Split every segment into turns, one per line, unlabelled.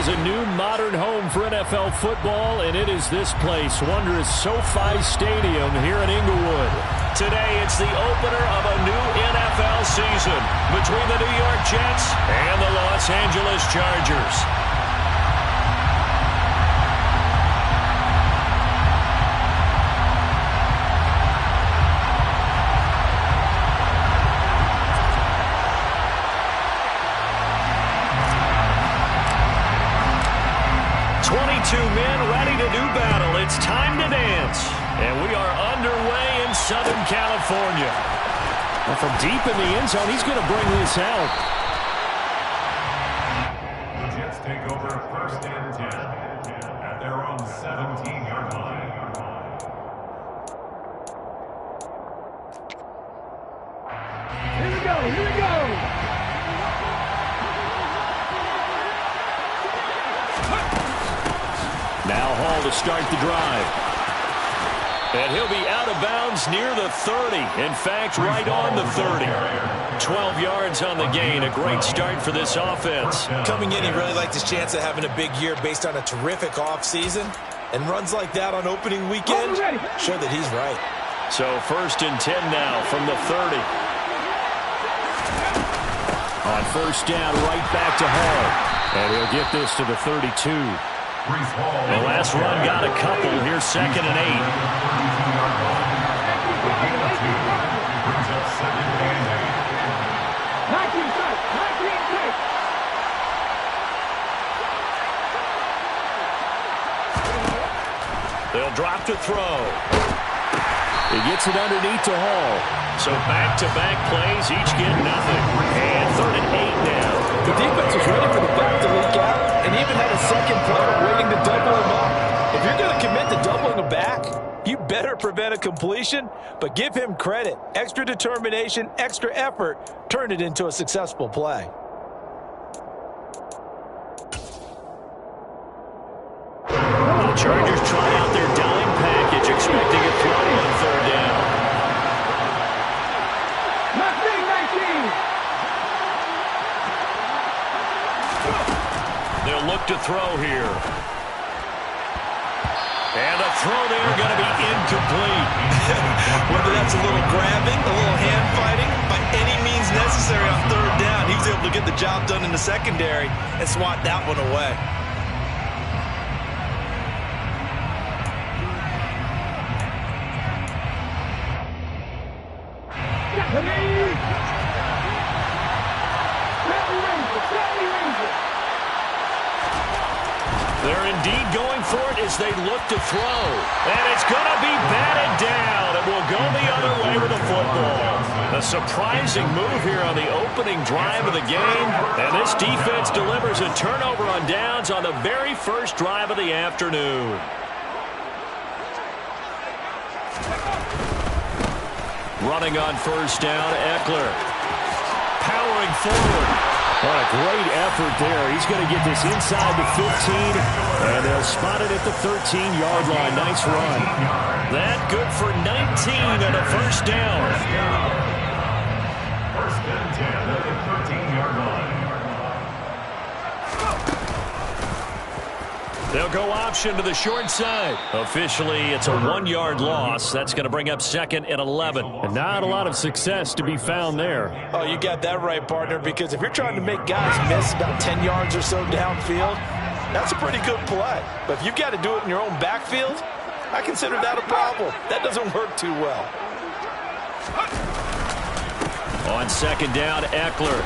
There's a new modern home for NFL football, and it is this place, wondrous SoFi Stadium here in Inglewood. Today, it's the opener of a new NFL season between the New York Jets and the Los Angeles Chargers. Men ready to do battle. It's time to dance. And we are underway in Southern California. And from deep in the end zone, he's going to bring this out.
The Jets take over first and 10 at their own 17-yard line.
Here we go, here we go.
Now Hall to start the drive. And he'll be out of bounds near the 30. In fact, right on the 30. 12 yards on the gain. A great start for this offense.
Coming in, he really liked his chance of having a big year based on a terrific offseason. And runs like that on opening weekend show that he's right.
So first and 10 now from the 30. On first down, right back to Hall. And he'll get this to the 32. The last run got a couple. Here's second and 8. They'll drop to throw. He gets it underneath to Hall. So back-to-back plays, each get nothing. And third and 8 now.
The defense was ready for the back to leak out and even had a second player waiting to double him up. If you're going to commit to doubling him back, you better prevent a completion, but give him credit. Extra determination, extra effort, turn it into a successful play.
The Chargers try out their dime package, expecting a throw on third down. They'll look to throw here. And a throw there going to be incomplete.
Whether that's a little grabbing, a little hand fighting, by any means necessary on third down, he was able to get the job done in the secondary and swat that one away.
They're indeed going for it as they look to throw. And it's going to be batted down. It will go the other way with the football. A surprising move here on the opening drive of the game. And this defense delivers a turnover on downs on the very first drive of the afternoon. Running on first down, Eckler. Powering forward. What a great effort there. He's going to get this inside the 15, and they'll spot it at the 13-yard line. Nice run. That good for 19 and a first down.
First and 10 at the 13-yard line.
They'll go option to the short side. Officially, it's a 1-yard loss. That's going to bring up second and 11. And not a lot of success to be found there.
Oh, you got that right, partner, because if you're trying to make guys miss about 10 yards or so downfield, that's a pretty good play. But if you've got to do it in your own backfield, I consider that a problem. That doesn't work too well.
On second down, Eckler.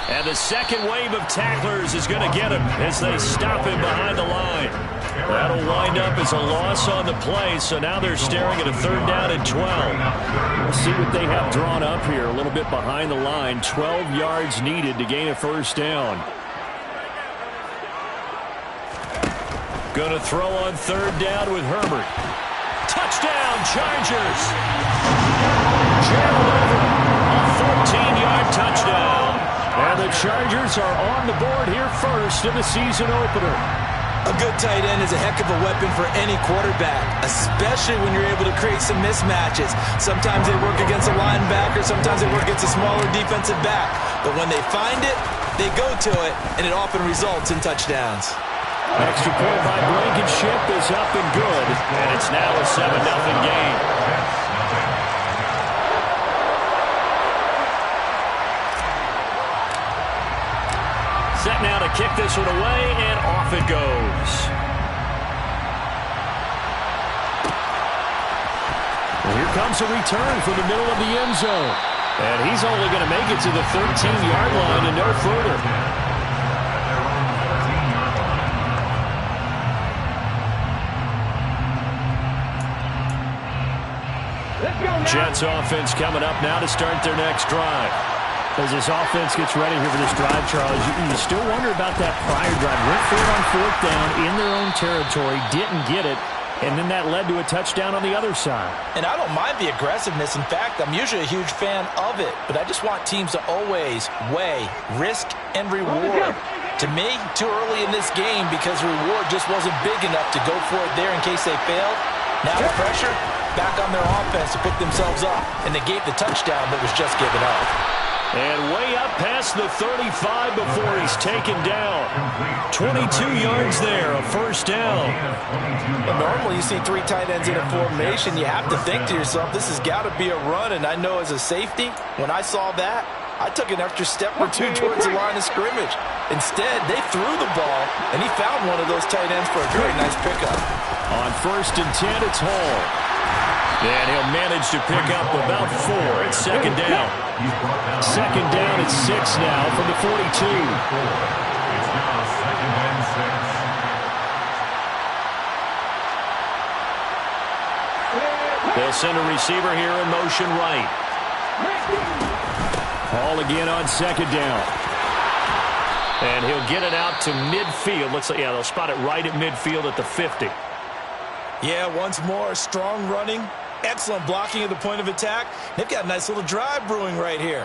And the second wave of tacklers is going to get him as they stop him behind the line. That'll wind up as a loss on the play, so now they're staring at a third down and 12. Let's see what they have drawn up here, a little bit behind the line. 12 yards needed to gain a first down. Going to throw on third down with Herbert. Touchdown, Chargers! Gerald over a 14-yard touchdown. And the Chargers are on the board here first in the season opener.
A good tight end is a heck of a weapon for any quarterback, especially when you're able to create some mismatches. Sometimes they work against a linebacker, sometimes they work against a smaller defensive back. But when they find it, they go to it, and it often results in touchdowns.
Extra point by Blankenship is up and good, and it's now a 7-0 game. Set now to kick this one away, and off it goes. Well, here comes a return from the middle of the end zone. And he's only going to make it to the 13-yard line and no further. Jets offense coming up now to start their next drive. As this offense gets ready here for this drive, Charles, you still wonder about that prior drive. Went for it on 4th down in their own territory, didn't get it, and then that led to a touchdown on the other side.
And I don't mind the aggressiveness. In fact, I'm usually a huge fan of it, but I just want teams to always weigh risk and reward. To me, too early in this game because reward just wasn't big enough to go for it there in case they failed. Now the pressure back on their offense to pick themselves up, and they gave the touchdown that was just given up.
And way up past the 35 before he's taken down. 22 yards there, a first down.
Well, normally you see 3 tight ends in a formation. You have to think to yourself, this has got to be a run, and I know as a safety, when I saw that, I took an extra step or 2 towards the line of scrimmage. Instead, they threw the ball, and he found one of those tight ends for a very nice pickup.
On 1st and 10, it's Hall. And he'll manage to pick up about 4. It's 2nd down. 2nd down at 6 now from the 42.
It's now 2nd and 6.
They'll send a receiver here in motion right. Hall again on 2nd down. And he'll get it out to midfield. Looks like, yeah, they'll spot it right at midfield at the 50.
Yeah, once more, strong running. Excellent blocking at the point of attack. They've got a nice little drive brewing right here.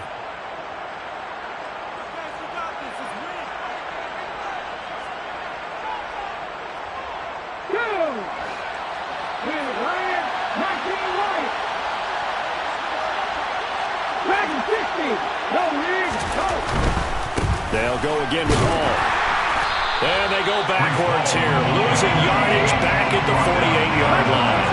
They'll go again with Hall. And they go backwards here, losing yardage back at the 48-yard line.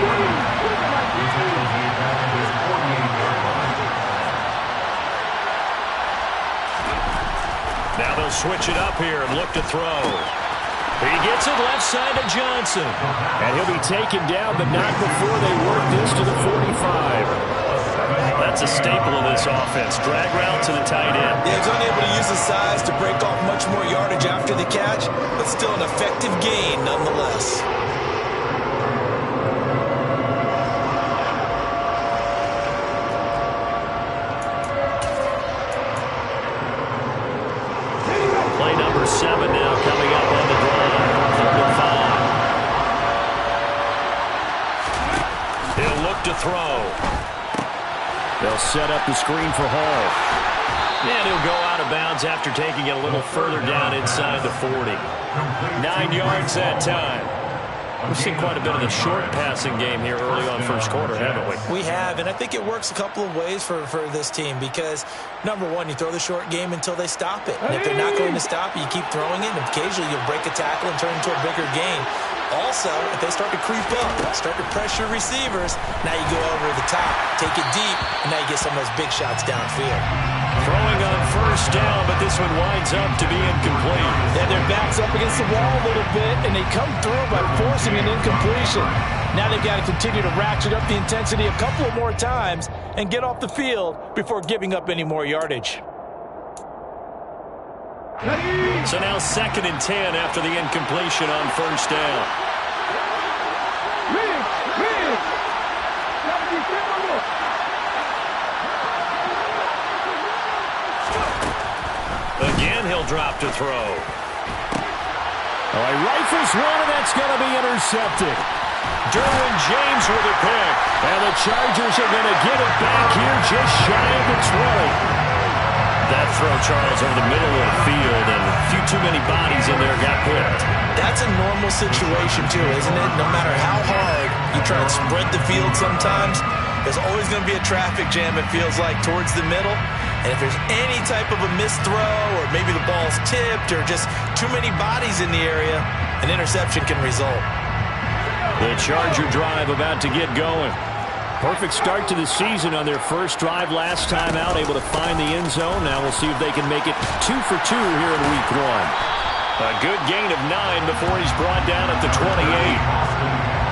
Now they'll switch it up here and look to throw. He gets it left side to Johnson. And he'll be taken down, but not before they work this to the 45. That's a staple of this offense. Drag route to the tight end.
Yeah, he's unable to use his size to break off much more yardage after the catch, but still an effective gain nonetheless.
Play number 7 now coming up on the drive. 3rd and 5. He'll look to throw. They'll set up the screen for Hall. And he'll go out of bounds after taking it a little further down inside the 40. 9 yards that time. We've seen quite a bit of the short passing game here early on first quarter, haven't we?
We have, and I think it works a couple of ways for this team because, number one, you throw the short game until they stop it. And if they're not going to stop it, you keep throwing it, and occasionally you'll break a tackle and turn into a bigger gain. Also, if they start to creep up, start to pressure receivers, now you go over the top, take it deep, and now you get some of those big shots downfield.
Throwing on first down, but this one winds up to be incomplete.
Yeah, their back's up against the wall a little bit, and they come through by forcing an incompletion. Now they've got to continue to ratchet up the intensity a couple of more times and get off the field before giving up any more yardage.
So now 2nd and 10 after the incompletion on first down. Again, he'll drop to throw. All right, rifles one, and that's going to be intercepted. Derwin James with a pick. And the Chargers are going to get it back here just shy of the 20. That throw, Charles, over the middle of the field, and a few too many bodies in there got picked.
That's a normal situation, too, isn't it? No matter how hard you try and spread the field sometimes, there's always going to be a traffic jam, it feels like, towards the middle. And if there's any type of a missed throw or maybe the ball's tipped or just too many bodies in the area, an interception can result.
The Charger drive about to get going. Perfect start to the season on their first drive last time out, able to find the end zone. Now we'll see if they can make it 2 for 2 here in week 1. A good gain of 9 before he's brought down at the 28.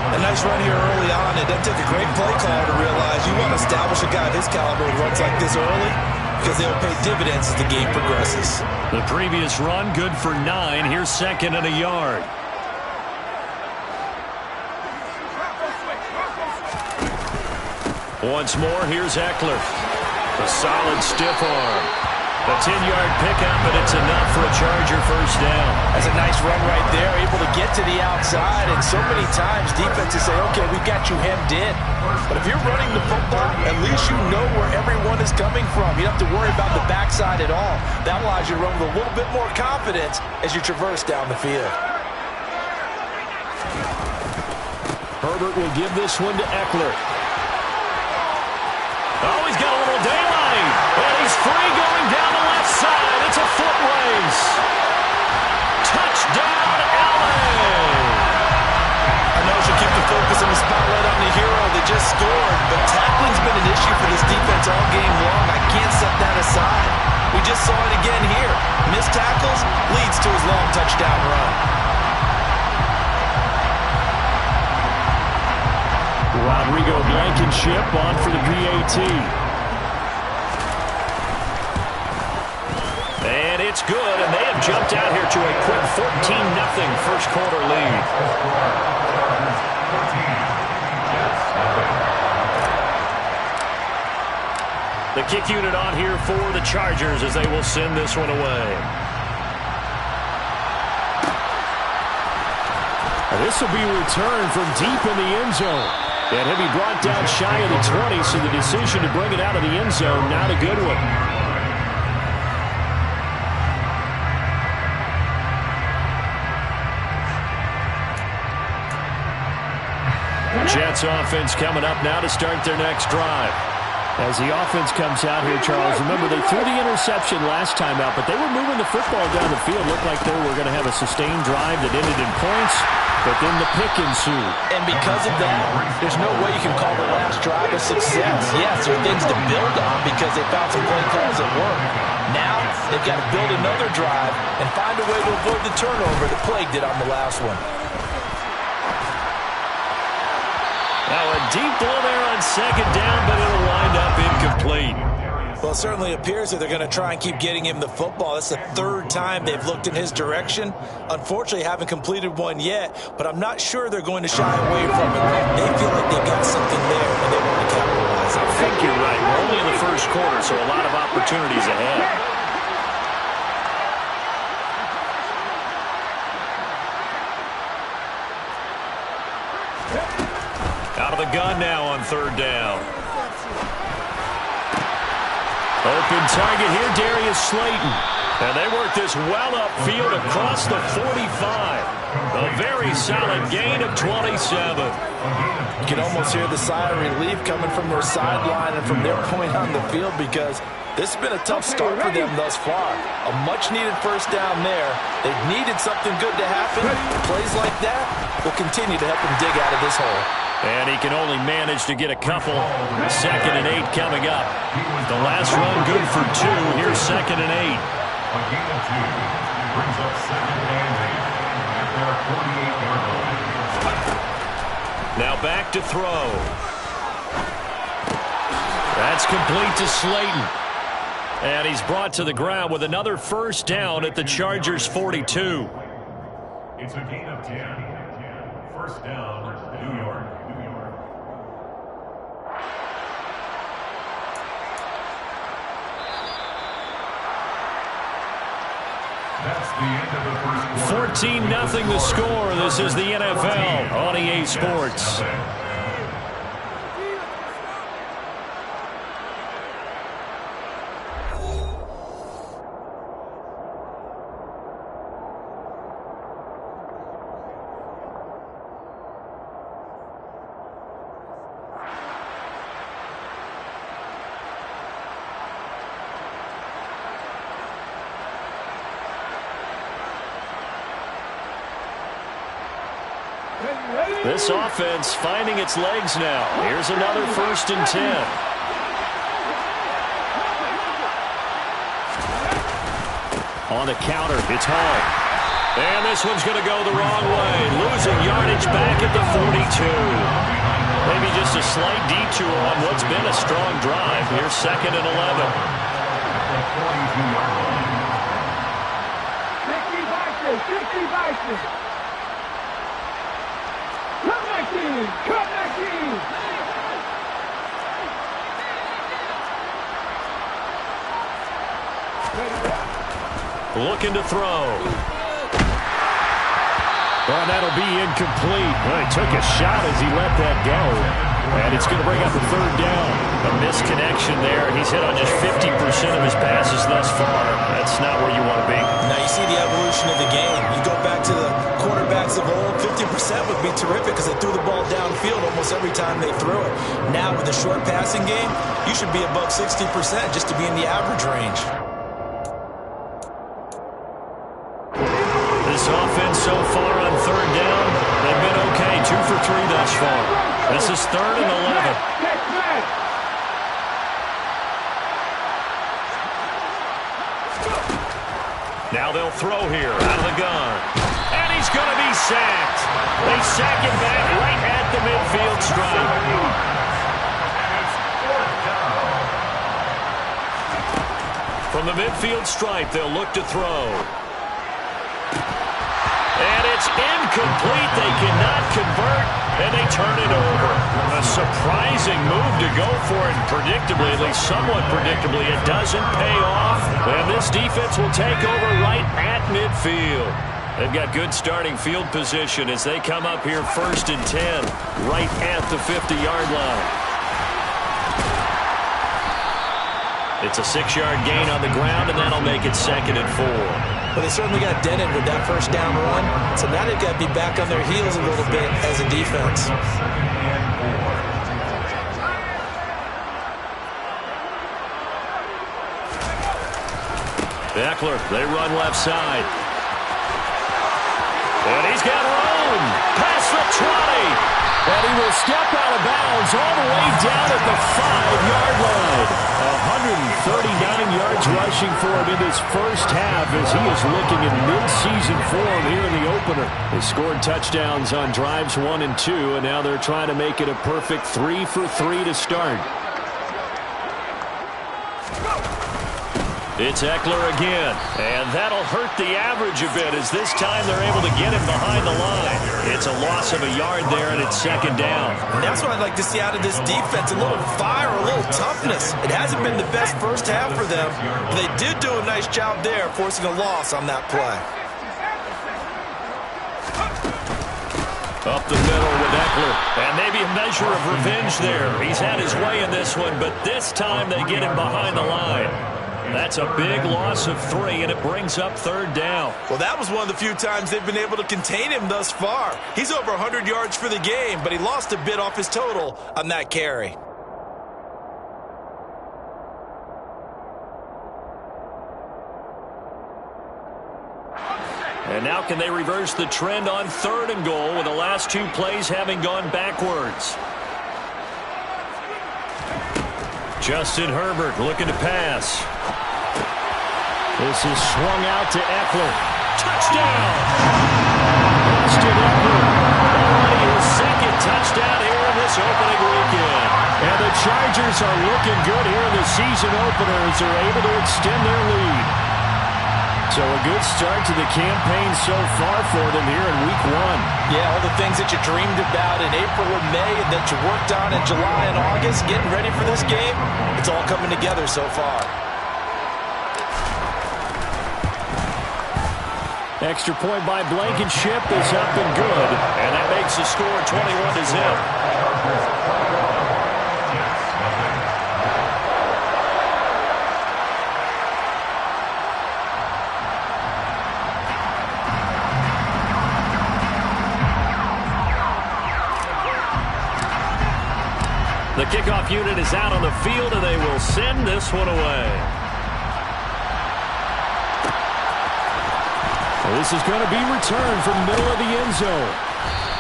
A nice run here early on. It doesn't take a great play caller to realize you want to establish a guy of his caliber who runs like this early because they'll pay dividends as the game progresses.
The previous run, good for 9. Here's 2nd and a yard. Once more, here's Eckler. A solid stiff arm. A 10-yard pickup, and it's enough for a Charger first down.
That's a nice run right there, able to get to the outside. And so many times defenses say, okay, we've got you hemmed in. But if you're running the football, at least you know where everyone is coming from. You don't have to worry about the backside at all. That allows you to run with a little bit more confidence as you traverse down the field.
Herbert will give this one to Eckler. Oh, he's got a little daylight. And he's free going down the left side. It's a foot race. Touchdown, LA.
I know she'll keep the focus and the spotlight on the hero that just scored, but tackling's been an issue for this defense all game long. I can't set that aside. We just saw it again here. Missed tackles leads to his long touchdown run.
Rodrigo Blankenship on for the PAT. And it's good, and they have jumped out here to a quick 14-0 first quarter lead. The kick unit on here for the Chargers as they will send this one away. This will be returned from deep in the end zone. And he'll be brought down shy of the 20, so the decision to bring it out of the end zone, not a good one. Jets offense coming up now to start their next drive. As the offense comes out here, Charles, remember they threw the interception last time out, but they were moving the football down the field. Looked like they were going to have a sustained drive that ended in points, but then the pick ensued.
And because of that, there's no way you can call the last drive a success. Yes, there are things to build on because they found some play calls that work. Now, they've got to build another drive and find a way to avoid the turnover that plagued it on the last one.
Now a deep ball there on 2nd down, but it'll wind up incomplete.
Well, it certainly appears that they're going to try and keep getting him the football. That's the 3rd time they've looked in his direction. Unfortunately, haven't completed one yet, but I'm not sure they're going to shy away from it. They feel like they've got something there, and they want to capitalize on it.
I think you're right. We're only in the first quarter, so a lot of opportunities ahead. Out of the gun now on 3rd down. Open target here, Darius Slayton. And they work this well upfield across the 45. A very solid gain of 27.
You can almost hear the sigh of relief coming from their sideline and from their point on the field because this has been a tough start for them thus far. A much-needed first down there. They've needed something good to happen. Plays like that will continue to help them dig out of this hole.
And he can only manage to get a couple. 2nd and 8 coming up. The last run good for 2. Here's 2nd and 8.
A gain of 2 brings up 2nd and 8 at their 48-yard line.
Now back to throw. That's complete to Slayton. And he's brought to the ground with another first down at the Chargers' 42.
It's a gain of 10. First down, New York. That's the end of the first quarter.
14-0 the score. This is the NFL on EA Sports. This offense finding its legs now. Here's another 1st and 10. On the counter, it's Hall. And this one's going to go the wrong way. Losing yardage back at the 42. Maybe just a slight detour on what's been a strong drive. Here's 2nd and 11.
60 Vikings. Come back in. Come back in.
Looking to throw. Well, that'll be incomplete. Well, he took a shot as he let that go. And it's going to bring up a 3rd down. A misconnection there. He's hit on just 50% of his passes thus far. That's not where you want to be.
Now you see the evolution of the game. You go back to the quarterbacks of old, 50% would be terrific because they threw the ball downfield almost every time they threw it. Now with the short passing game, you should be above 60% just to be in the average range.
This offense so far on 3rd down, they've been okay. 2 for 3 thus far. This is 3rd and 11. Now they'll throw here out of the gun. And he's going to be sacked. They sack him back right at the midfield stripe. From the midfield stripe, they'll look to throw. And it's incomplete. They cannot convert, and they turn it over. A surprising move to go for it, and predictably, at least somewhat predictably, it doesn't pay off. And this defense will take over right at midfield. They've got good starting field position as they come up here 1st and 10, right at the 50-yard line. It's a 6-yard gain on the ground, and that'll make it 2nd and 4.
But they certainly got dented with that 1st down run. So now they've got to be back on their heels a little bit as a defense.
Eckler, they run left side. And he's got room. Past the 20. And he will step out of bounds all the way down at the 5-yard line. 139 yards rushing for him in his first half as he is looking in mid-season form here in the opener. They scored touchdowns on drives 1 and 2, and now they're trying to make it a perfect 3 for 3 to start. It's Eckler again, and that'll hurt the average a bit as this time they're able to get him behind the line. It's a loss of a yard there, and it's 2nd down.
And that's what I'd like to see out of this defense, a little fire, a little toughness. It hasn't been the best first half for them, but they did do a nice job there, forcing a loss on that play.
Up the middle with Eckler, and maybe a measure of revenge there. He's had his way in this one, but this time they get him behind the line. That's a big loss of 3, and it brings up 3rd down.
Well, that was one of the few times they've been able to contain him thus far. He's over 100 yards for the game, but he lost a bit off his total on that carry.
And now can they reverse the trend on 3rd and goal with the last 2 plays having gone backwards? Justin Herbert looking to pass. This is swung out to Eckler. Touchdown! Austin Eckler already his 2nd touchdown here in this opening weekend. And the Chargers are looking good here in the season opener as they're able to extend their lead. So a good start to the campaign so far for them here in week 1.
Yeah, all the things that you dreamed about in April and May and that you worked on in July and August, getting ready for this game, it's all coming together so far.
Extra point by Blankenship is up and good, and that makes the score 21-0. The kickoff unit is out on the field, and they will send this one away. This is going to be returned from the middle of the end zone.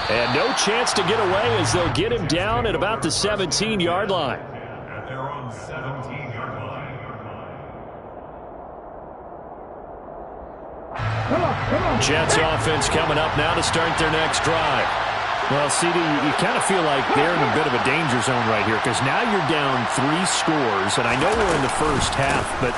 And no chance to get away as they'll get him down at about the 17-yard line.
At their own 17-yard line.
Jets offense coming up now to start their next drive.
Well, CD, you kind of feel like they're in a bit of a danger zone right here because now you're down 3 scores, and I know we're in the first half, but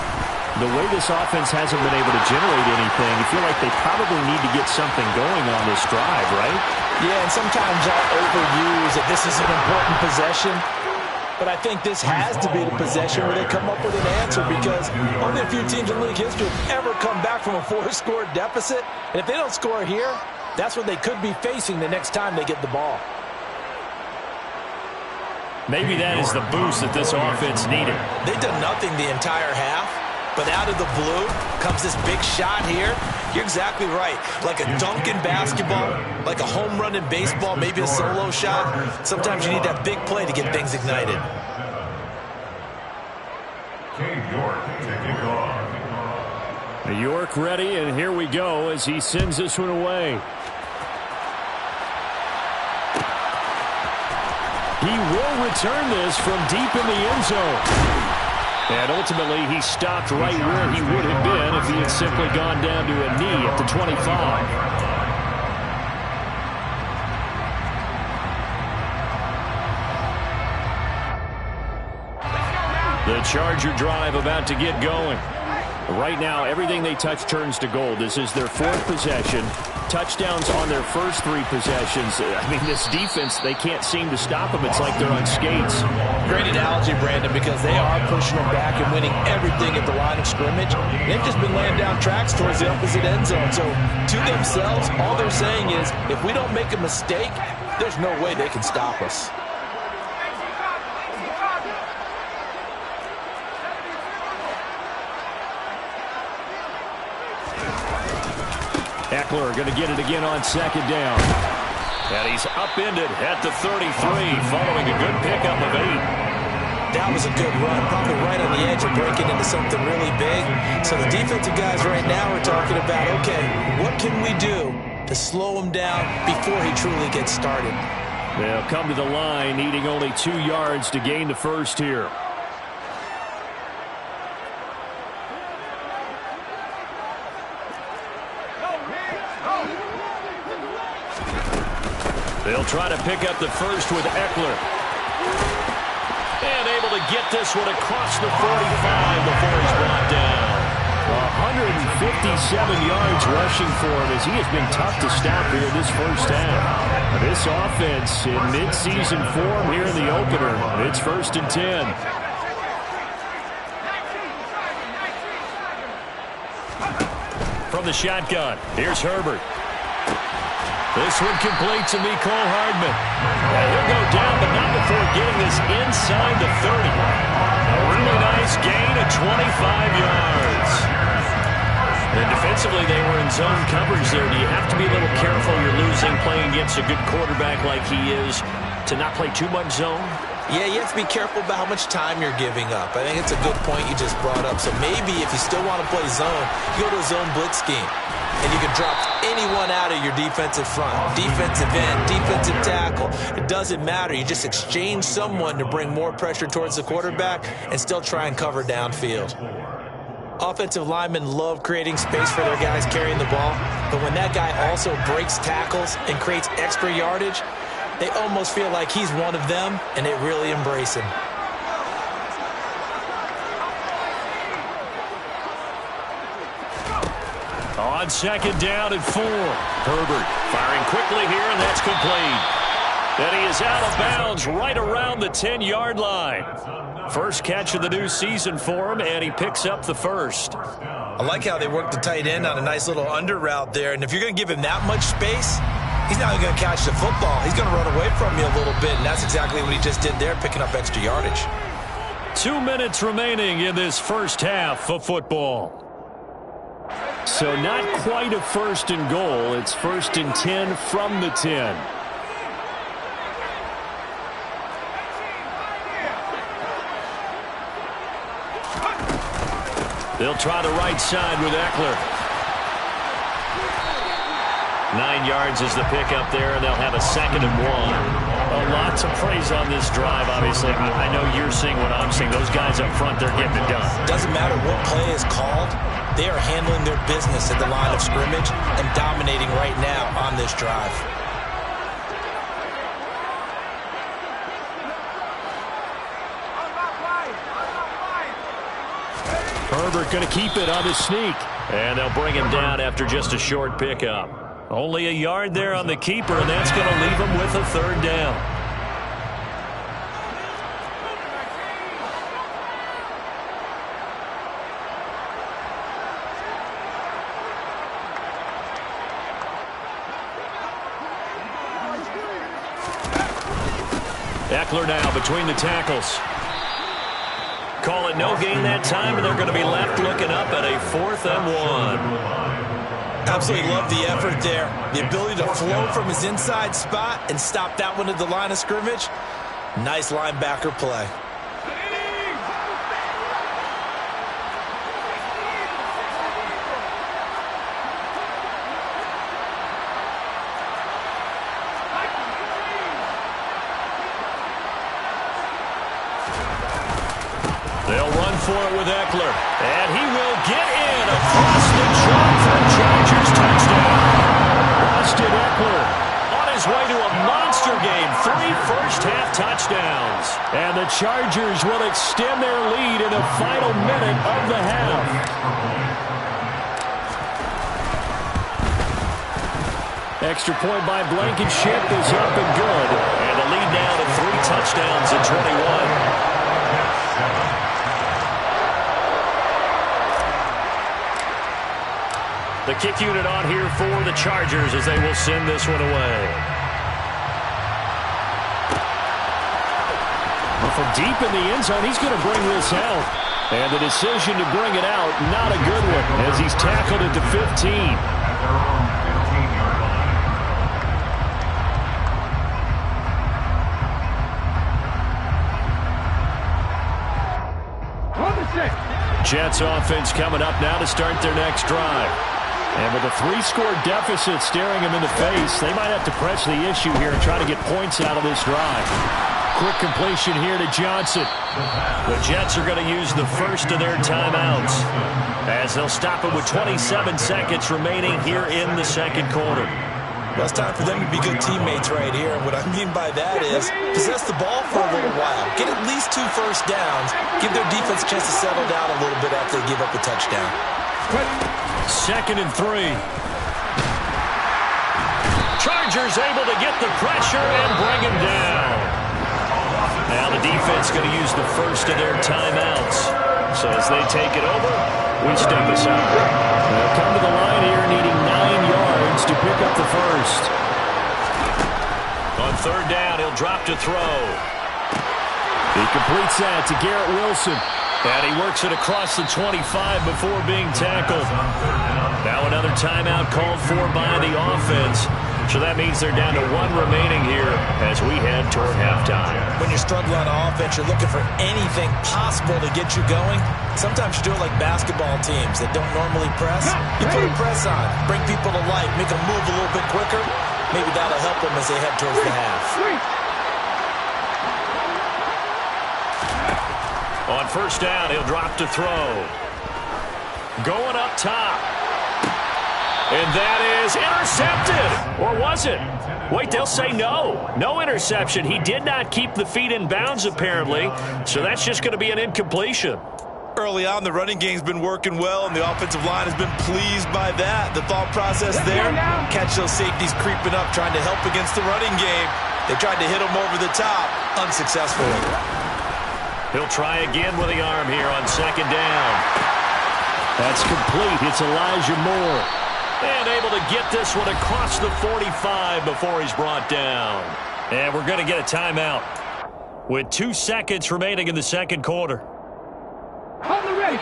the way this offense hasn't been able to generate anything, you feel like they probably need to get something going on this drive, right?
Yeah, and sometimes I'll overuse that this is an important possession, but I think this has to be the possession where they come up with an answer because only a few teams in league history have ever come back from a 4-score deficit, and if they don't score here, that's what they could be facing the next time they get the ball.
Maybe that is the boost that this offense needed.
They've done nothing the entire half, but out of the blue comes this big shot here. You're exactly right. Like a dunk in basketball, like a home run in baseball, maybe a solo shot. Sometimes you need that big play to get things ignited.
Cade York to kick off.
York ready, and here we go as he sends this one away. He will return this from deep in the end zone. And ultimately, he stopped right where he would have been if he had simply gone down to a knee at the 25. The Charger drive about to get going. Right now, everything they touch turns to gold. This is their 4th possession. Touchdowns on their first 3 possessions. I mean, this defense, they can't seem to stop them. It's like they're on skates.
Great analogy, Brandon, because they are pushing them back and winning everything at the line of scrimmage. They've just been laying down tracks towards the opposite end zone. So, to themselves, all they're saying is, if we don't make a mistake, there's no way they can stop us.
Eckler going to get it again on 2nd down. And he's upended at the 33 following a good pickup of 8.
That was a good run, probably right on the edge of breaking into something really big. So the defensive guys right now are talking about, okay, what can we do to slow him down before he truly gets started?
They'll come to the line needing only 2 yards to gain the first here. They'll try to pick up the first with Eckler. And able to get this one across the 45 before he's brought down. 157 yards rushing for him as he has been tough to stop here this first half. This offense in mid-season form here in the opener. It's 1st and 10. From the shotgun, here's Herbert. This one complete to Mecole Hardman. And he'll go down, but not before getting this inside the 30. A really nice gain of 25 yards. And defensively, they were in zone coverage there. Do you have to be a little careful? You're losing playing against a good quarterback like he is to not play too much zone?
Yeah, you have to be careful about how much time you're giving up. I think it's a good point you just brought up. So maybe if you still want to play zone, you go to a zone blitz scheme. And you can drop anyone out of your defensive front. Defensive end, defensive tackle. It doesn't matter. You just exchange someone to bring more pressure towards the quarterback and still try and cover downfield. Offensive linemen love creating space for their guys carrying the ball. But when that guy also breaks tackles and creates extra yardage, they almost feel like he's one of them, and they really embrace him.
On 2nd down and 4. Herbert firing quickly here, and that's complete. And he is out of bounds right around the 10-yard line. First catch of the new season for him, and he picks up the first.
I like how they work the tight end on a nice little under route there. And if you're going to give him that much space, he's not going to catch the football. He's going to run away from you a little bit, and that's exactly what he just did there, picking up extra yardage.
2 minutes remaining in this first half of football. So not quite a 1st and goal. It's 1st and 10 from the 10. They'll try the right side with Eckler. 9 yards is the pickup there, and they'll have a 2nd and 1.
A lot to praise on this drive, obviously. I know you're seeing what I'm seeing. Those guys up front, they're getting it done.
Doesn't matter what play is called. They are handling their business at the line of scrimmage and dominating right now on this drive.
Herbert going to keep it on the sneak.
And they'll bring him down after just a short pickup. Only a yard there on the keeper, and that's going to leave him with a 3rd down. Eckler now between the tackles. Call it no gain that time, and they're going to be left looking up at a 4th and 1.
Absolutely love the effort there. The ability to flow from his inside spot and stop that one at the line of scrimmage. Nice linebacker play.
They'll run for it with Eckler. And he will get in across the chalk for a Chargers touchdown. Austin Eckler on his way to a monster game. 3 first-half touchdowns.
And the Chargers will extend their lead in the final minute of the half. Extra point by Blankenship is up and good.
And the lead now to 3 touchdowns at 21. The kick unit on here for the Chargers as they will send this one away.
Well, from deep in the end zone, he's going to bring this out. And the decision to bring it out, not a good one, as he's tackled at the 15. Jets offense coming up now to start their next drive. And with a 3-score deficit staring them in the face, they might have to press the issue here and try to get points out of this drive. Quick completion here to Johnson.
The Jets are going to use the first of their timeouts as they'll stop it with 27 seconds remaining here in the second quarter.
Well, it's time for them to be good teammates right here. And what I mean by that is possess the ball for a little while. Get at least 2 first downs. Give their defense a chance to settle down a little bit after they give up a touchdown.
2nd and 3. Chargers able to get the pressure and bring him down. Now the defense going to use the first of their timeouts. So as they take it over, we step aside.
They'll come to the line here needing 9 yards to pick up the first.
On 3rd down, he'll drop to throw.
He completes that to Garrett Wilson.
And he works it across the 25 before being tackled. Now another timeout called for by the offense. So that means they're down to 1 remaining here as we head toward halftime.
When you're struggling on offense, you're looking for anything possible to get you going. Sometimes you do it like basketball teams that don't normally press. You put a press on, bring people to life, make them move a little bit quicker. Maybe that'll help them as they head towards the half.
On 1st down, he'll drop to throw. Going up top. And that is intercepted. Or was it? Wait, they'll say no. No interception. He did not keep the feet in bounds, apparently. So that's just going to be an incompletion.
Early on, the running game's been working well, and the offensive line has been pleased by that. The thought process there, catch those safeties creeping up, trying to help against the running game. They tried to hit him over the top, unsuccessfully.
He'll try again with the arm here on 2nd down.
That's complete. It's Elijah Moore.
And able to get this one across the 45 before he's brought down. And we're going to get a timeout with 2 seconds remaining in the second quarter.
On the race.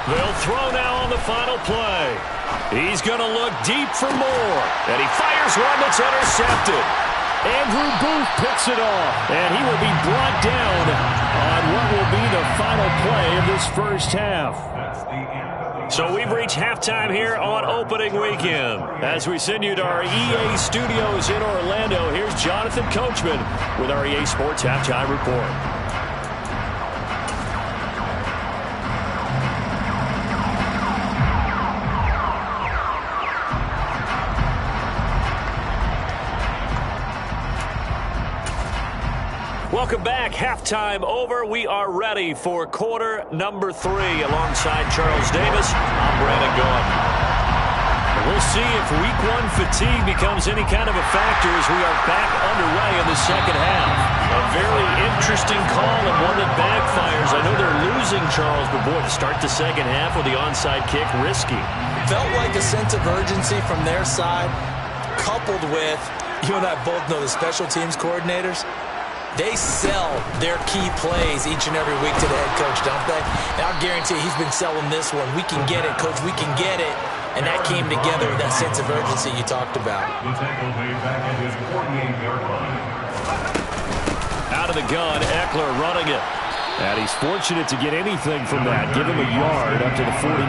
They'll throw now on the final play. He's going to look deep for more. And he fires one that's intercepted.
Andrew Booth picks it off. And he will be brought down on what will be the final play of this first half.
So we've reached halftime here on opening weekend. As we send you to our EA studios in Orlando, here's Jonathan Coachman with our EA Sports Halftime Report. Welcome back. Halftime over. We are ready for quarter number 3. Alongside Charles Davis, I'm Brandon Gaudin. We'll see if Week 1 fatigue becomes any kind of a factor as we are back underway in the second half. A very interesting call and one that backfires. I know they're losing, Charles, but boy, to start the second half with the onside kick, risky.
Felt like a sense of urgency from their side, coupled with, you and I both know the special teams coordinators, they sell their key plays each and every week to the head coach, don't they? And I'll guarantee he's been selling this one. We can get it, coach. We can get it. And that came together with that sense of urgency you talked about.
Out of the gun, Eckler running it.
And he's fortunate to get anything from that. Give him a yard up to the 49.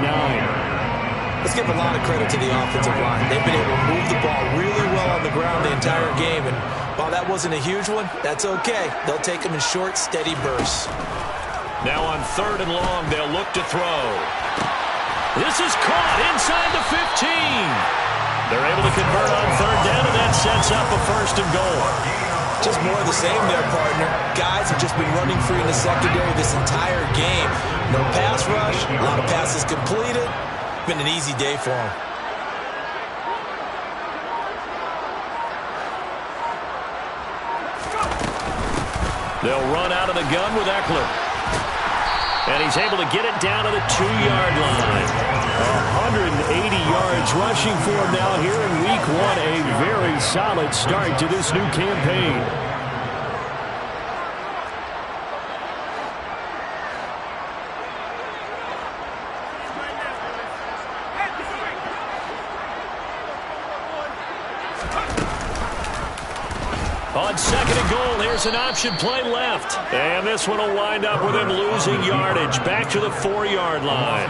Let's give a lot of credit to the offensive line. They've been able to move the ball really well on the ground the entire game. And while that wasn't a huge one, that's okay. They'll take them in short, steady bursts.
Now on 3rd and long, they'll look to throw. This is caught inside the 15. They're able to convert on 3rd down, and that sets up a 1st and goal.
Just more of the same there, partner. Guys have just been running free in the secondary this entire game. No pass rush, a lot of passes completed. Been an easy day for them.
They'll run out of the gun with Eckler. And he's able to get it down to the 2-yard line. 180 yards rushing for him now here in Week 1. A very solid start to this new campaign. On 2nd and goal, here's an option play left. And this one will wind up with him losing yardage. Back to the 4-yard line.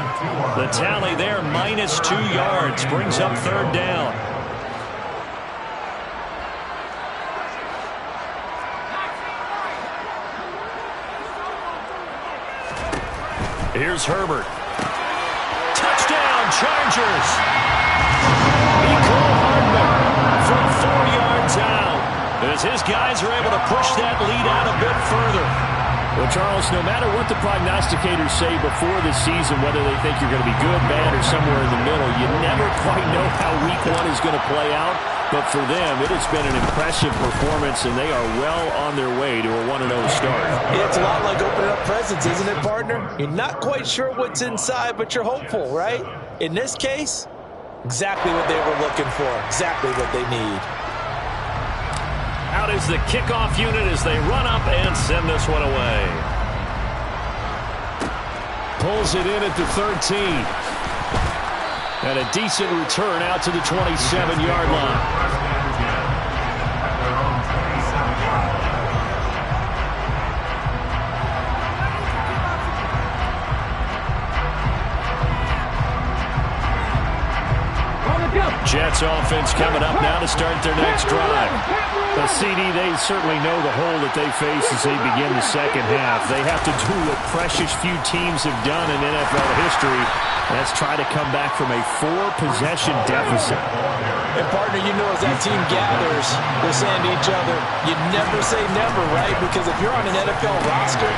The tally there, minus 2 yards. Brings up 3rd down. Here's Herbert. Touchdown, Chargers. Mecole Hardman from 4 yards out. As his guys are able to push that lead out a bit further.
Well, Charles, no matter what the prognosticators say before the season, whether they think you're going to be good, bad, or somewhere in the middle, you never quite know how Week 1 is going to play out. But for them, it has been an impressive performance, and they are well on their way to a 1-0 start.
It's a lot like opening up presents, isn't it, partner? You're not quite sure what's inside, but you're hopeful, right? In this case, exactly what they were looking for, exactly what they need.
Out is the kickoff unit as they run up and send this one away. Pulls it in at the 13. And a decent return out to the 27-yard line. Jets offense coming up now to start their next drive.
The CD, they certainly know the hole that they face as they begin the second half. They have to do what precious few teams have done in NFL history. That's try to come back from a 4-possession deficit.
And partner, you know as that team gathers, they're saying to each other, you never say never, right? Because if you're on an NFL roster,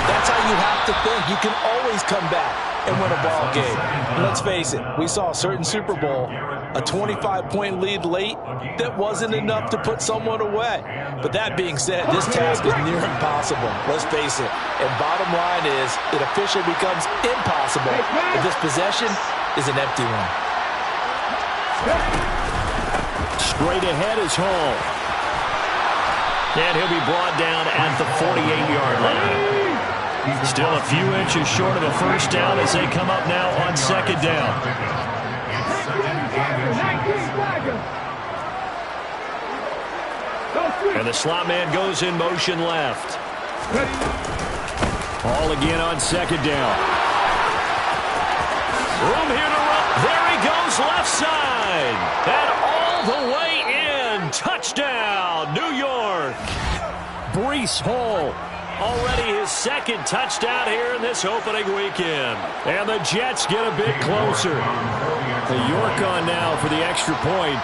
that's how you have to think. You can always come back and win a ball game. And let's face it, we saw a certain Super Bowl, a 25-point lead late that wasn't enough to put someone away. But that being said, this task is near impossible. Let's face it. And bottom line is, it officially becomes impossible if this possession is an empty one.
Straight ahead is Hall.
And he'll be brought down at the 48-yard line. Still a few inches short of a first down as they come up now on 2nd down. And the slot man goes in motion left. Ball again on second down. Room here to run. There he goes, left side. And all the way in. Touchdown, New York. Breece Hall. Already his second touchdown here in this opening weekend. And the Jets get a bit closer. The York on now for the extra point.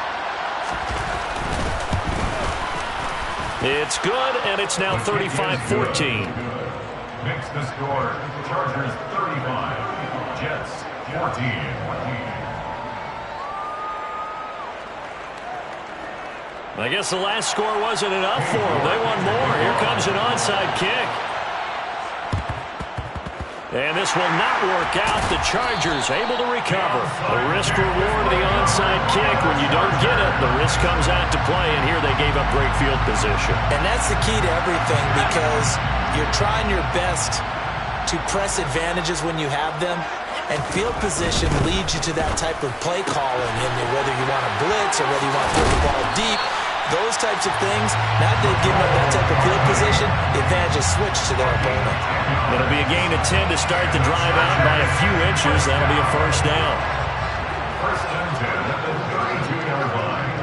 It's good, and it's now 35-14.
Makes the score. Chargers 35. Jets 14.
I guess the last score wasn't enough for them. They want more. Here comes an onside kick. And this will not work out. The Chargers able to recover. The risk reward of the onside kick. When you don't get it, the risk comes out to play. And here they gave up great field position.
And that's the key to everything, because you're trying your best to press advantages when you have them. And field position leads you to that type of play calling. And whether you want to blitz or whether you want to throw the ball deep, those types of things, now that they've given up that type of field position, the advantage is switched to their opponent.
It'll be a gain of 10 to start the drive out by a few inches. That'll be a first down.
First and 10 at the 32-yard line.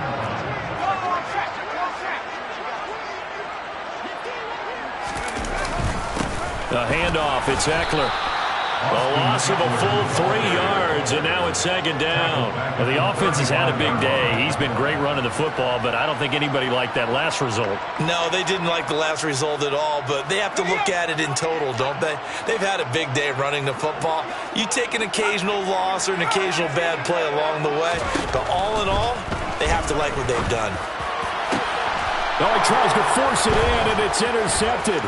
The handoff, it's Eckler. A loss of a full 3 yards, and now it's second down. Well, the offense has had a big day. He's been great running the football, but I don't think anybody liked that last result.
No, they didn't like the last result at all, but they have to look at it in total, don't they? They've had a big day running the football. You take an occasional loss or an occasional bad play along the way, but all in all, they have to like what they've done.
Oh, he tries to force it in, and it's intercepted.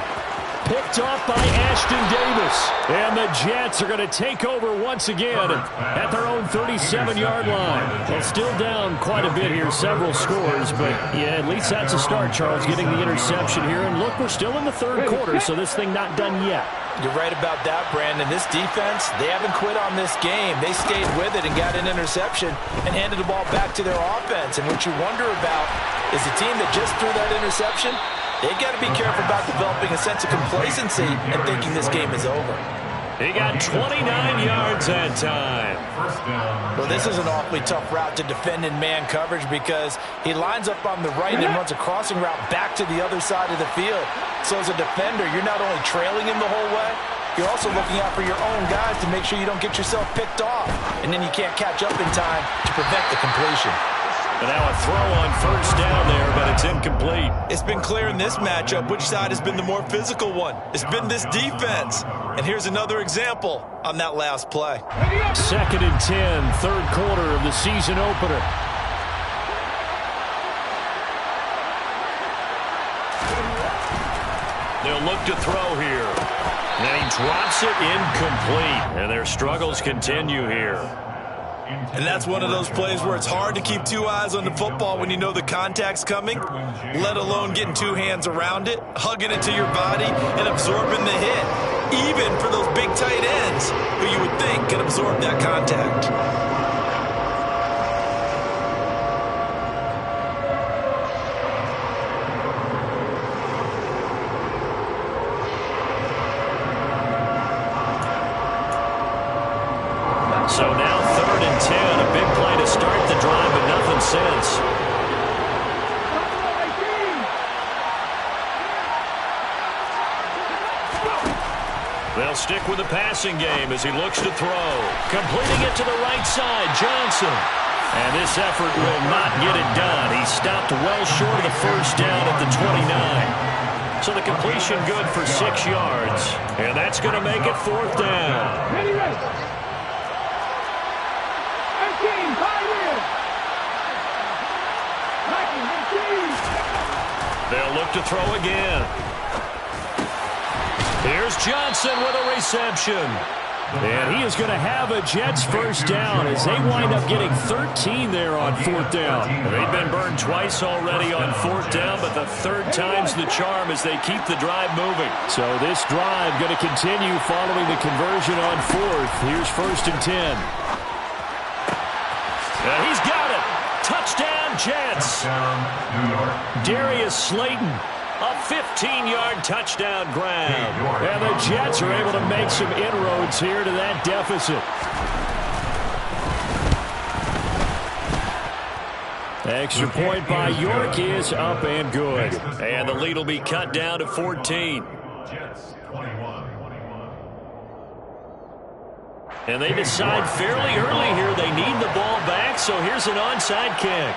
Picked off by Ashton Davis. And the Jets are going to take over once again at their own 37-yard line. They're still down quite a bit here, several scores, but yeah, at least that's a start, Charles, getting the interception here. And look, we're still in the third quarter, so this thing not done yet.
You're right about that, Brandon. This defense, they haven't quit on this game. They stayed with it and got an interception and handed the ball back to their offense. And what you wonder about is the team that just threw that interception, they've got to be careful about developing a sense of complacency and thinking this game is over.
He got 29 yards that time.
Well, this is an awfully tough route to defend in man coverage because he lines up on the right and runs a crossing route back to the other side of the field. So as a defender, you're not only trailing him the whole way, you're also looking out for your own guys to make sure you don't get yourself picked off. And then you can't catch up in time to prevent the completion.
And now a throw on first down there, but it's incomplete.
It's been clear in this matchup which side has been the more physical one. It's been this defense. And here's another example on that last play.
Second and 10, third quarter of the season opener. They'll look to throw here. And he drops it incomplete. And their struggles continue here.
And that's one of those plays where it's hard to keep two eyes on the football when you know the contact's coming, let alone getting two hands around it, hugging it to your body, and absorbing the hit, even for those big tight ends who you would think can absorb that contact.
So now third and 10, a big play to start the drive, but nothing since. They'll stick with the passing game as he looks to throw. Completing it to the right side, Johnson. And this effort will not get it done. He stopped well short of the first down at the 29. So the completion good for 6 yards. And that's going to make it fourth down.
Ready, ready.
They'll look to throw again. Here's Johnson with a reception. And he is going to have a Jets first down as they wind up getting 13 there on fourth down. They've been burned twice already on fourth down, but the third time's the charm as they keep the drive moving. So this drive going to continue following the conversion on fourth. Here's first and 10. And he's got it. Touchdown, Jets.
Touchdown, New York.
Darius Slayton A 15-yard touchdown grab. And the Jets are able to make some inroads here to that deficit. Extra point by York is up and good. And the lead will be cut down to 14.
Jets 21.
And they decide fairly early here they need the ball back, so here's an onside kick.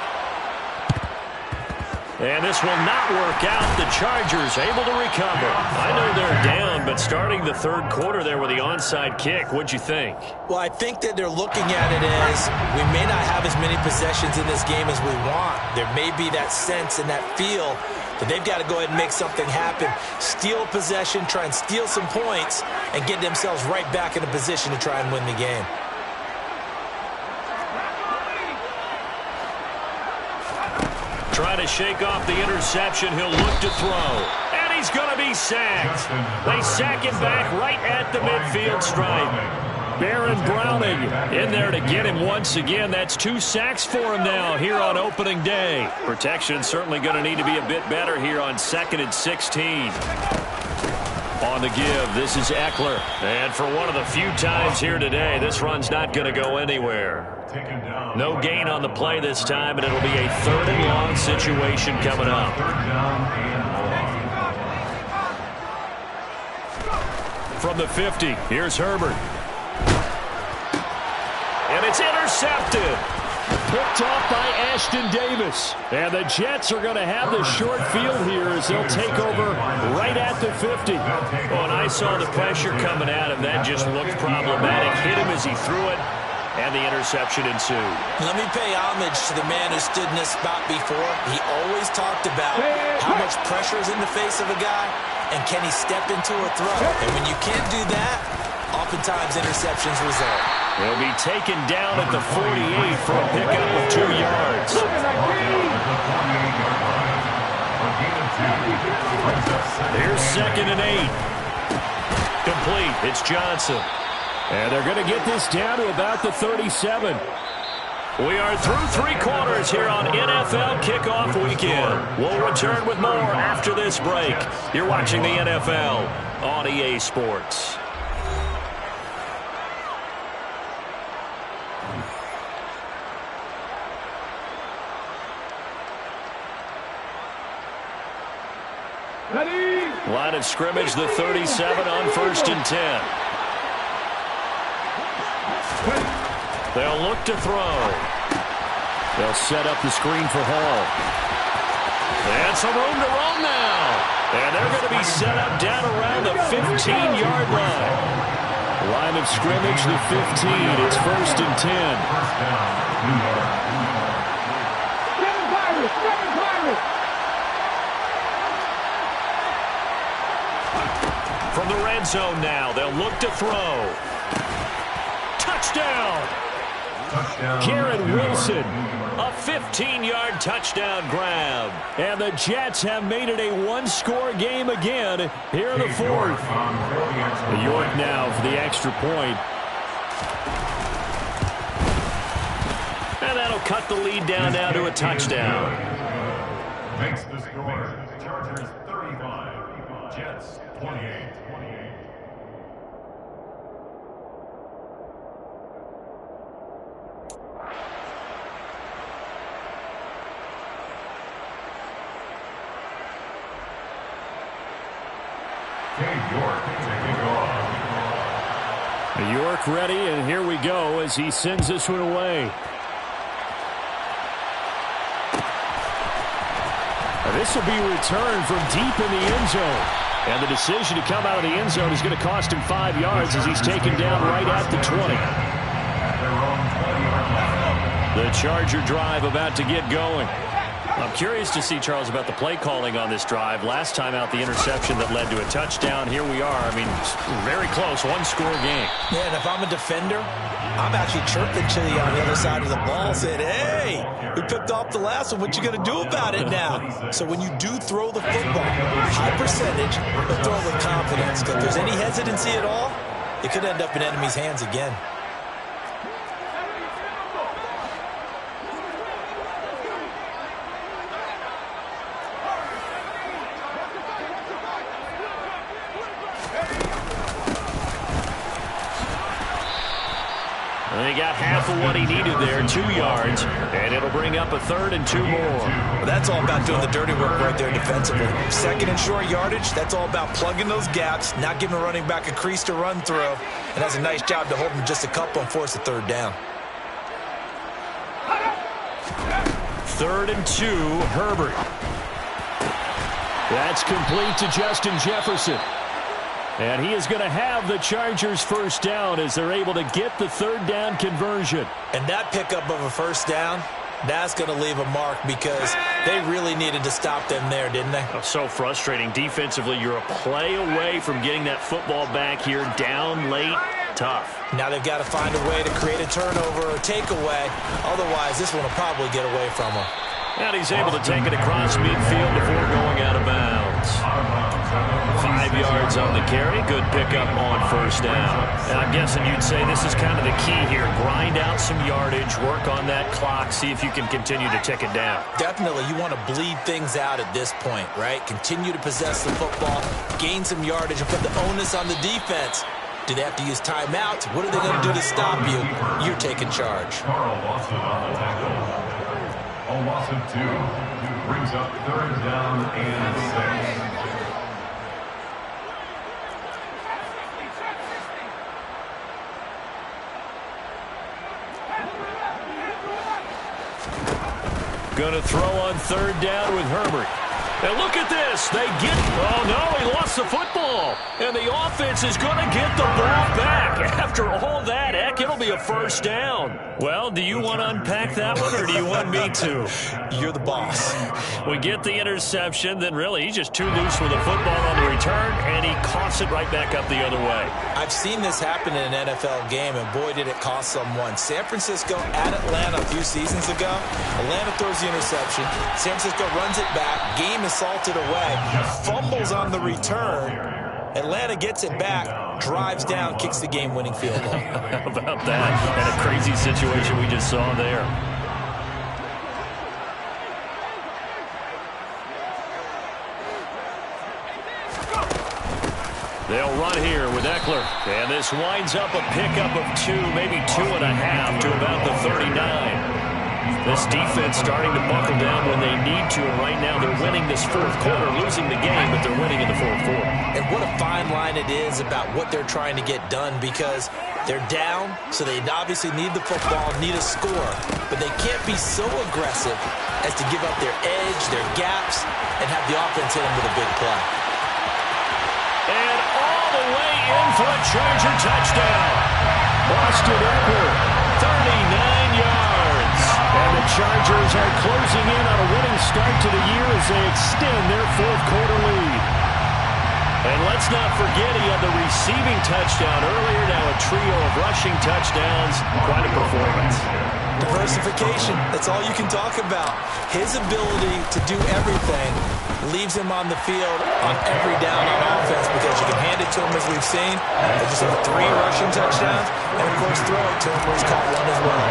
And this will not work out. The Chargers able to recover. I know they're down, but starting the third quarter there with the onside kick, what'd you think?
Well, I think that they're looking at it as we may not have as many possessions in this game as we want. There may be that sense and that feel that they've got to go ahead and make something happen. Steal possession, try and steal some points, and get themselves right back in a position to try and win the game.
Trying to shake off the interception. He'll look to throw. And he's going to be sacked. They sack him back right at the midfield stripe. Baron Browning in there to get him once again. That's 2 sacks for him now here on opening day. Protection certainly going to need to be a bit better here on 2nd and 16. On the give, this is Eckler. And for one of the few times here today, this run's not going to go anywhere. No gain on the play this time, and it'll be a 3rd and long situation coming up. From the 50, here's Herbert. And it's intercepted. Picked off by Ashton Davis. And the Jets are going to have the short field here as they'll take over right at the 50. Oh, and I saw the pressure coming at him. That just looked problematic. Hit him as he threw it, and the interception ensued.
Let me pay homage to the man who stood in this spot before. He always talked about how much pressure is in the face of a guy, and can he step into a throw. And when you can't do that, oftentimes interceptions result.
He'll be taken down at the 48 for a pickup of 2 yards. Here's 2nd and 8. Complete. It's Johnson. And they're going to get this down to about the 37. We are through 3 quarters here on NFL Kickoff Weekend. We'll return with more after this break. You're watching the NFL on EA Sports. Line of scrimmage, the 37 on 1st and 10. They'll look to throw. They'll set up the screen for Hall. And some room to roam now. And they're going to be set up down around the 15-yard line. Line of scrimmage, the 15. It's 1st and 10. From the red zone now, they'll look to throw. Touchdown! Garrett Wilson, a 15-yard touchdown grab. And the Jets have made it a 1-score game again here in the 4th. York now for the extra point. And that'll cut the lead down now to a touchdown.
Makes the score. Chargers 35, Jets 28.
York ready, and here we go as he sends this one away. This will be returned from deep in the end zone. And the decision to come out of the end zone is going to cost him 5 yards as he's taken down right at the 20. The Charger drive about to get going. I'm curious to see, Charles, about the play calling on this drive. Last time out, the interception that led to a touchdown. Here we are. I mean, very close, 1-score game.
Yeah, and if I'm a defender, I'm actually chirping to you on the other side of the ball, saying, hey, we picked off the last one. What you going to do about it now? So when you do throw the football, high percentage, but throw it with confidence. Because if there's any hesitancy at all, it could end up in enemy's hands again.
And he got half of what he needed there, 2 yards, and it'll bring up a 3rd and 2 more.
Well, that's all about doing the dirty work right there defensively. 2nd and short yardage, that's all about plugging those gaps, not giving a running back a crease to run through, and that's a nice job to hold him just a couple and force a 3rd down.
3rd and 2, Herbert. That's complete to Justin Jefferson. And he is going to have the Chargers' 1st down as they're able to get the 3rd down conversion.
And that pickup of a 1st down, that's going to leave a mark because they really needed to stop them there, didn't they?
Oh, so frustrating. Defensively, you're a play away from getting that football back here down late. Tough.
Now they've got to find a way to create a turnover or takeaway. Otherwise, this one will probably get away from them.
And he's able to take it across midfield before going out of bounds. 5 yards on the carry. Good pickup on 1st down. And I'm guessing you'd say this is kind of the key here. Grind out some yardage, work on that clock, see if you can continue to tick it down.
Definitely. You want to bleed things out at this point, right? Continue to possess the football, gain some yardage, and put the onus on the defense. Do they have to use timeouts? What are they going to do to stop you? You're taking charge.
Carl Lawson on the tackle. A loss of 2 brings up 3rd down and 6.
Going to throw on 3rd down with Herbert. And look at this. They get... Oh, no, he lost the football. And the offense is going to get the ball back. After all that, heck, it'll be a 1st down. Well, do you want to unpack that one, or do you want me to?
You're the boss.
We get the interception, then really he's just too loose with the football on the return, and he coughs it right back up the other way.
I've seen this happen in an NFL game, and boy, did it cost someone. San Francisco at Atlanta a few seasons ago. Atlanta throws the interception. San Francisco runs it back. Game is salted away. Fumbles on the return. Atlanta gets it back, drives down, kicks the game-winning field goal.
How about that? And a crazy situation we just saw there. They'll run here with Eckler. And this winds up a pickup of 2, maybe 2.5 to about the 39. This defense starting to buckle down when they need to, and right now they're winning this 4th quarter, losing the game, but they're winning in the 4th quarter.
And what a fine line it is about what they're trying to get done, because they're down, so they obviously need the football, need a score, but they can't be so aggressive as to give up their edge, their gaps, and have the offense hit them with a big play.
And all the way in for a Charger touchdown. Austin Eckler, 39 yards. And the Chargers are closing in on a winning start to the year as they extend their 4th quarter lead. And let's not forget he had the receiving touchdown earlier, now a trio of rushing touchdowns. Quite a performance.
Diversification, that's all you can talk about. His ability to do everything leaves him on the field on every down on offense, because you can hand it to him, as we've seen. They just have 3 rushing touchdowns, and of course throw it to him where he's caught 1 as well.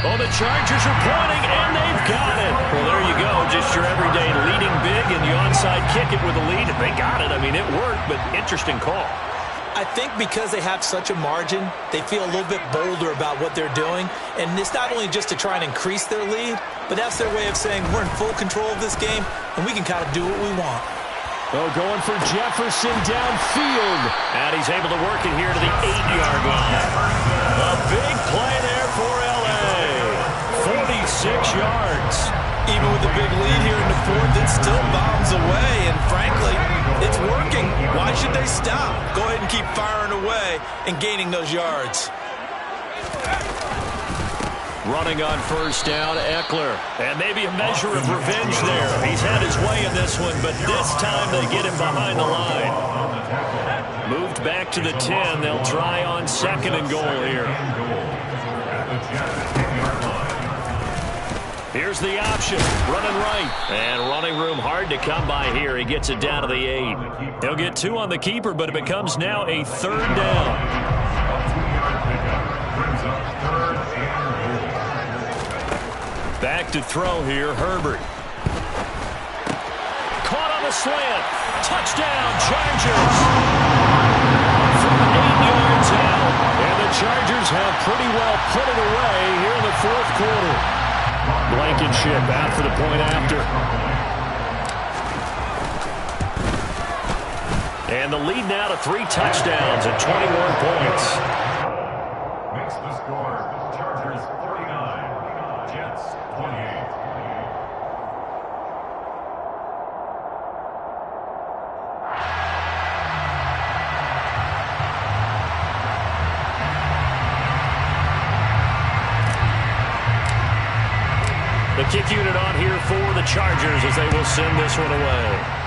Oh, the Chargers are pointing, and they've got it. Well, there you go. Just your everyday leading big, and the onside kick it with a lead. They got it. I mean, it worked, but interesting call.
I think because they have such a margin, they feel a little bit bolder about what they're doing. And it's not only just to try and increase their lead, but that's their way of saying we're in full control of this game, and we can kind of do what we want.
Oh, going for Jefferson downfield. And he's able to work it here to the 8-yard line. A big play there for L.A. 46 yards.
Even with the big lead here in the 4th, it still bombs away. And frankly, it's working. Why should they stop? Go ahead and keep firing away and gaining those yards.
Running on 1st down, Eckler. And maybe a measure of revenge there. He's had his way in this one, but this time they get him behind the line. Moved back to the 10. They'll try on 2nd and goal here. Here's the option. Running right. And running room hard to come by here. He gets it down to the 8. He'll get 2 on the keeper, but it becomes now a 3rd down. Back to throw here, Herbert. Caught on the slant. Touchdown, Chargers.
they'll put it away here in the fourth quarter. Blankenship out for the point after. And the lead now to 3 touchdowns and 21 points.
Makes the score Chargers 39, Jets 28.
The kick unit on here for the Chargers as they will send this one away.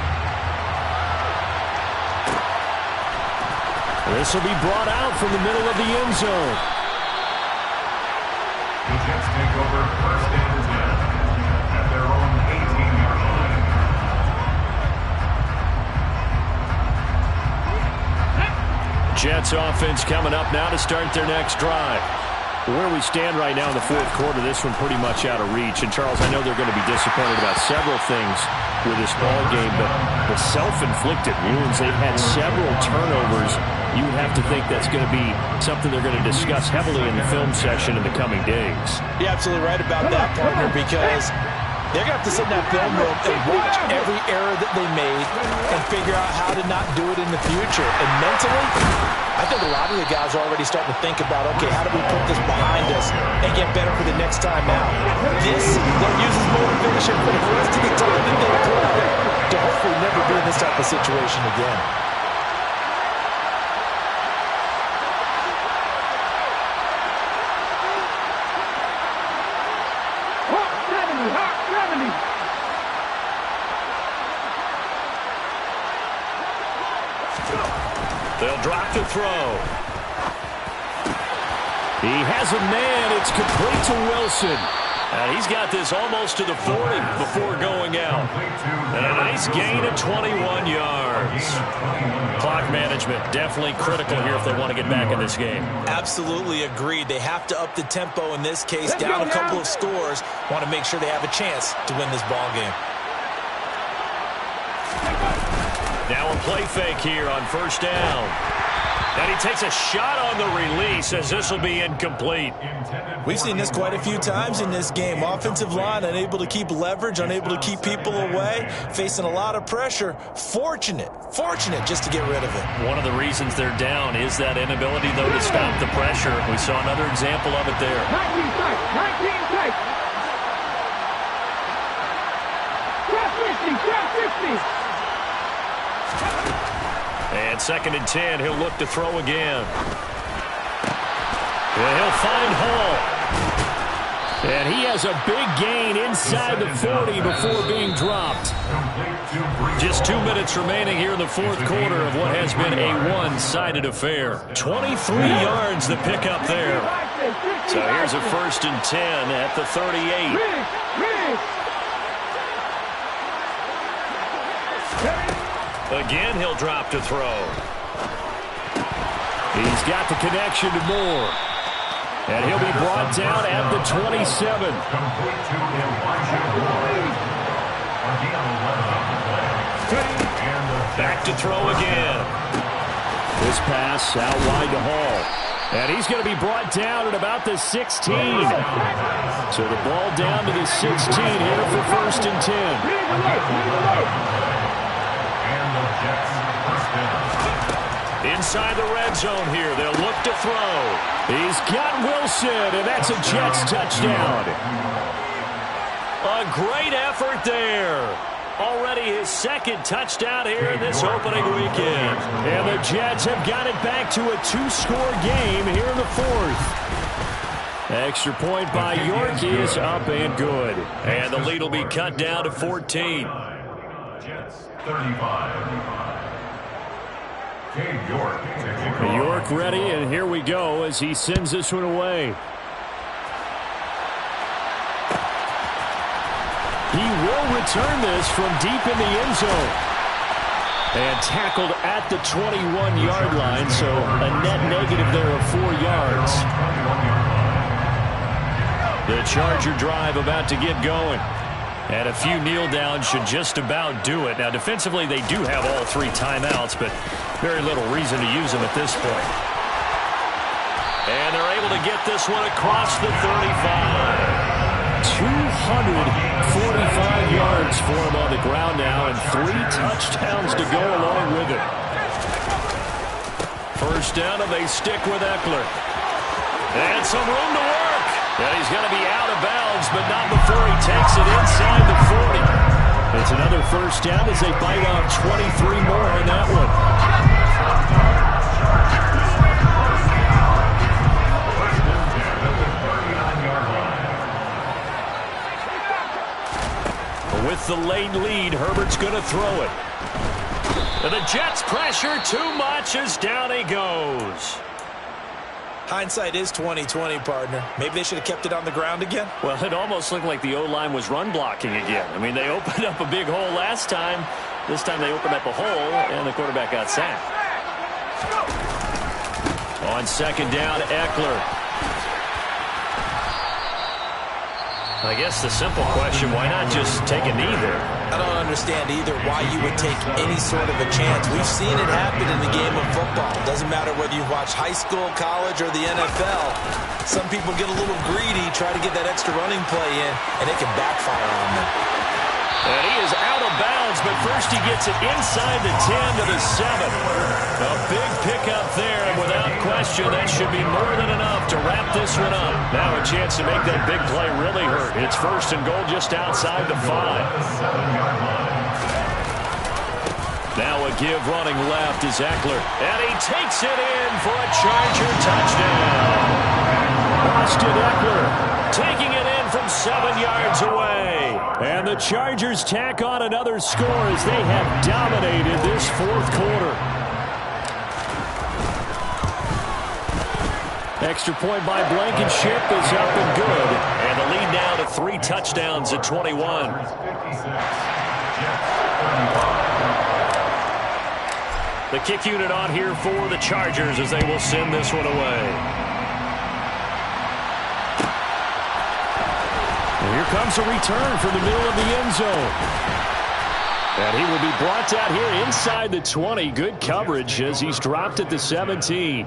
This will be brought out from the middle of the end zone.
The Jets take over first and 10 at their own 18-yard line.
Jets offense coming up now to start their next drive.
Where we stand right now in the fourth quarter, this one pretty much out of reach. And, Charles, I know they're going to be disappointed about several things with this ball game, but the self-inflicted wounds, they've had several turnovers. You would have to think that's going to be something they're going to discuss heavily in the film session in the coming days.
You're absolutely right about that, partner, because they're going to have to sit in that film room and watch every error that they made and figure out how to not do it in the future. And mentally, I think a lot of the guys are already starting to think about, okay, how do we put this behind us and get better for the next time out? This, they'll use as motivation for the rest of the time that they play to hopefully never be in this type of situation again.
They'll drop the throw.
He has a man. It's complete to Wilson.
And he's got this almost to the 40 before going out. And a nice gain of 21 yards. Clock management definitely critical here if they want to get back in this game.
Absolutely agreed. They have to up the tempo in this case. Down a couple of scores. Want to make sure they have a chance to win this ball game.
Now a play fake here on first down. And he takes a shot on the release as this will be incomplete.
We've seen this quite a few times in this game. Offensive line unable to keep leverage, unable to keep people away, facing a lot of pressure. Fortunate just to get rid of it.
One of the reasons they're down is that inability, though, to stop the pressure. We saw another example of it there.
19 takes. 19 takes. Trap 50.
And second and 10, he'll look to throw again. And he'll find Hall.
And he has a big gain inside the 40 before being dropped.
Just 2 minutes remaining here in the fourth quarter of what has been a one-sided affair. 23 yards the pickup there. So here's a first and 10 at the 38. Again, he'll drop to throw.
He's got the connection to Moore. And he'll be brought down at the 27.
Back to throw again.
This pass out wide to Hall. And he's going to be brought down at about the 16. So the ball down to the 16 here for first and 10.
Inside the red zone here. They'll look to throw.
He's got Wilson, and that's a Jets touchdown.
A great effort there. Already his second touchdown here in this opening weekend.
And the Jets have got it back to a two-score game here in the fourth. Extra point by York is up and good.
And the lead will be cut down to 14.
Jets 35.
York ready, and here we go as he sends this one away. He will return this from deep in the end zone. And tackled at the 21-yard line, so a net negative there of 4 yards.
The Charger drive about to get going. And a few kneel downs should just about do it. Now, defensively, they do have all 3 timeouts, but very little reason to use them at this point. And they're able to get this one across the 35.
245 yards for him on the ground now, and 3 touchdowns to go along with it.
First down, and they stick with Eckler. And some room to work. And he's going to be out of bounds, but not before he takes it inside the 40.
It's another first down as they bite off 23 more on that one.
With the late lead, Herbert's going to throw it. And the Jets pressure too much as down he goes.
Hindsight is 20/20, partner. Maybe they should have kept it on the ground again.
Well, it almost looked like the O-line was run blocking again. I mean, they opened up a big hole last time. This time they opened up a hole, and the quarterback got sacked. On second down, Eckler. I guess the simple question, why not just take a knee there?
I don't understand either why you would take any sort of a chance. We've seen it happen in the game of football. It doesn't matter whether you watch high school, college, or the NFL. Some people get a little greedy, try to get that extra running play in, and it can backfire on them.
And he is out of bounds, but first he gets it inside the 10 to the 7. A big pickup there, and without question, that should be more than enough to wrap this one up. Now a chance to make that big play really hurt. It's first and goal just outside the 5. Now a give running left is Eckler, and he takes it in for a Charger touchdown. Austin Eckler taking it in from 7 yards away. And the Chargers tack on another score as they have dominated this fourth quarter. Extra point by Blankenship is up and good. And the lead now to 3 touchdowns at 21. The kick unit on here for the Chargers as they will send this one away. And here comes a return from the middle of the end zone. And he will be brought down here inside the 20. Good coverage as he's dropped at the 17.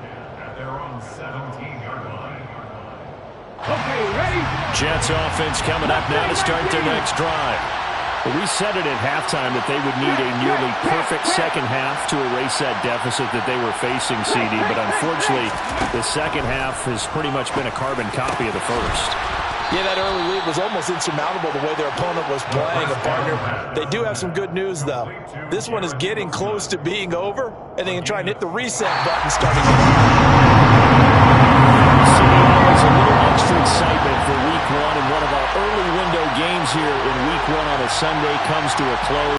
Okay, ready?
Jets offense coming up now to start their next drive.
We said it at halftime that they would need a nearly perfect second half to erase that deficit that they were facing, CD. But unfortunately, the second half has pretty much been a carbon copy of the first.
Yeah, that early lead was almost insurmountable the way their opponent was playing, a partner. They do have some good news, though. This one is getting close to being over, and they can try and hit the reset button starting.
Always a little extra excitement for Week 1, and one of our early window games here in Week 1 on a Sunday comes to a close.